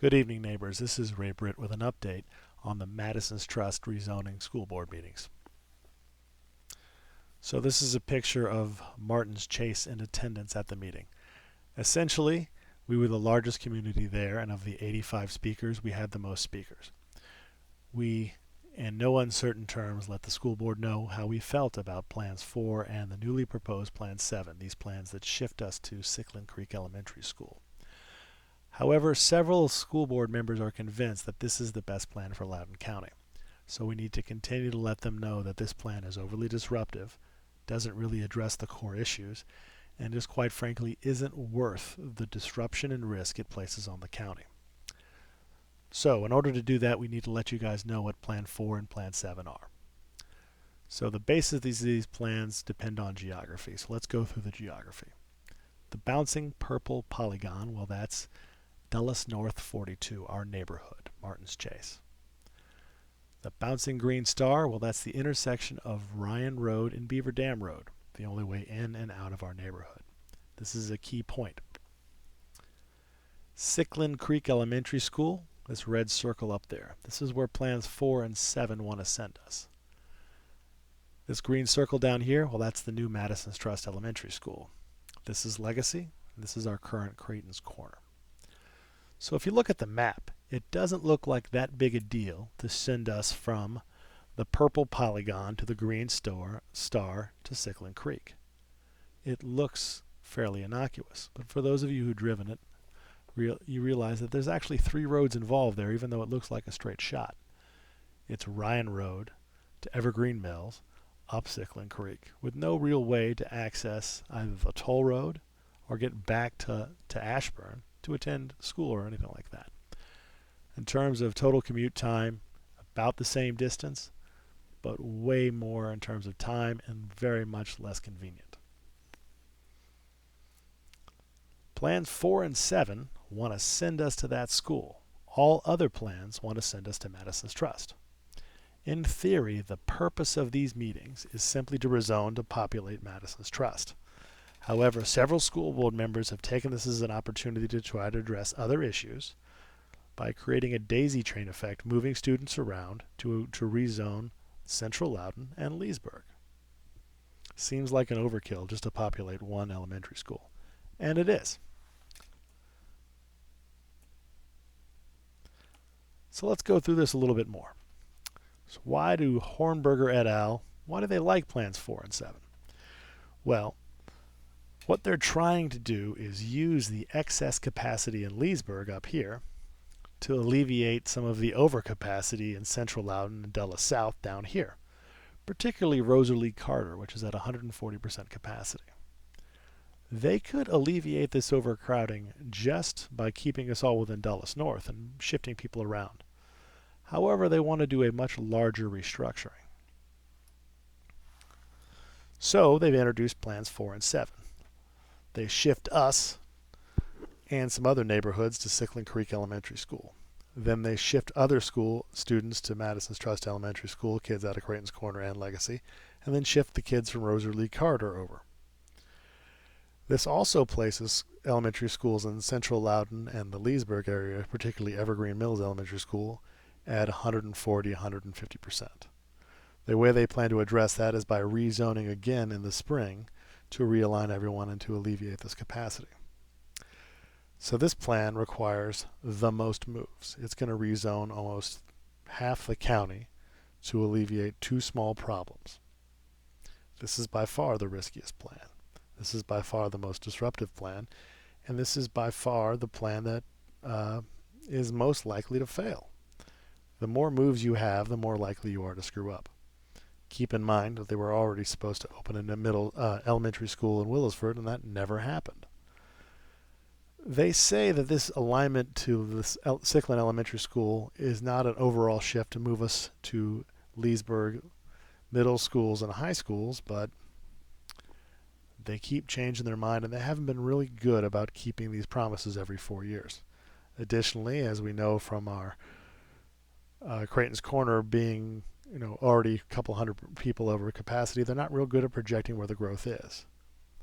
Good evening, neighbors. This is Ray Britt with an update on the Madison's Trust rezoning school board meetings. So this is a picture of Martin's Chase in attendance at the meeting. Essentially, we were the largest community there, and of the 85 speakers, we had the most speakers. We, in no uncertain terms, let the school board know how we felt about Plans 4 and the newly proposed Plan 7, these plans that shift us to Sickland Creek Elementary School. However, several school board members are convinced that this is the best plan for Loudoun County. So we need to continue to let them know that this plan is overly disruptive, doesn't really address the core issues, and just quite frankly isn't worth the disruption and risk it places on the county. So in order to do that, we need to let you guys know what Plan 4 and Plan 7 are. So the basis of these plans depend on geography. So let's go through the geography. The bouncing purple polygon, well, that's Dulles North 42, our neighborhood, Martin's Chase. The bouncing green star, well, that's the intersection of Ryan Road and Beaver Dam Road, the only way in and out of our neighborhood. This is a key point. Sickland Creek Elementary School, this red circle up there. This is where Plans 4 and 7 want to send us. This green circle down here, well, that's the new Madison's Trust Elementary School. This is Legacy. This is our current Creighton's Corner. So if you look at the map, it doesn't look like that big a deal to send us from the purple polygon to the green star to Sickland Creek. It looks fairly innocuous, but for those of you who've driven it, you realize that there's actually 3 roads involved there, even though it looks like a straight shot. It's Ryan Road to Evergreen Mills, up Sickland Creek, with no real way to access either the toll road or get back to Ashburn to attend school or anything like that. In terms of total commute time, about the same distance, but way more in terms of time and very much less convenient. Plans 4 and 7 want to send us to that school. All other plans want to send us to Madison's Trust. In theory, the purpose of these meetings is simply to rezone to populate Madison's Trust. However, several school board members have taken this as an opportunity to try to address other issues by creating a daisy train effect, moving students around to rezone Central Loudoun and Leesburg. Seems like an overkill just to populate one elementary school. And it is. So let's go through this a little bit more. So why do Hornberger et al., why do they like Plans 4 and 7? Well, what they're trying to do is use the excess capacity in Leesburg up here to alleviate some of the overcapacity in Central Loudoun and Dulles South down here, particularly Rosalie Carter, which is at 140% capacity. They could alleviate this overcrowding just by keeping us all within Dulles North and shifting people around. However, they want to do a much larger restructuring. So they've introduced Plans 4 and 7. They shift us and some other neighborhoods to Sickland Creek Elementary School. Then they shift other school students to Madison's Trust Elementary School, kids out of Creighton's Corner and Legacy, and then shift the kids from Rosalie Carter over. This also places elementary schools in Central Loudoun and the Leesburg area, particularly Evergreen Mills Elementary School, at 140-150%. The way they plan to address that is by rezoning again in the spring to realign everyone and to alleviate this capacity. So this plan requires the most moves. It's going to rezone almost half the county to alleviate 2 small problems. This is by far the riskiest plan. This is by far the most disruptive plan, and this is by far the plan that is most likely to fail. The more moves you have, the more likely you are to screw up. Keep in mind that they were already supposed to open a middle elementary school in Willisford, and that never happened. They say that this alignment to this Sickland Elementary School is not an overall shift to move us to Leesburg middle schools and high schools, but they keep changing their mind, and they haven't been really good about keeping these promises every 4 years. Additionally, as we know from our Creighton's Corner being already a couple hundred people over capacity, they're not real good at projecting where the growth is.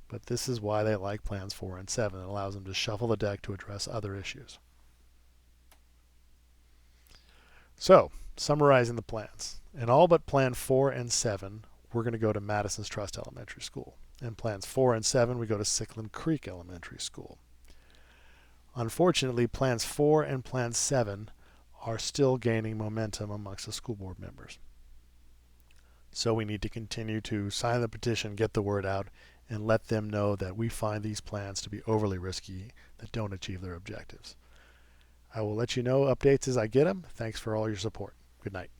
But this is why they like Plans 4 and 7. It allows them to shuffle the deck to address other issues. So, summarizing the plans. In all but Plan 4 and 7, we're going to go to Madison's Trust Elementary School. In Plans 4 and 7, we go to Sickland Creek Elementary School. Unfortunately, Plans 4 and Plan 7 are still gaining momentum amongst the school board members. So we need to continue to sign the petition, get the word out, and let them know that we find these plans to be overly risky that don't achieve their objectives. I will let you know updates as I get them. Thanks for all your support. Good night.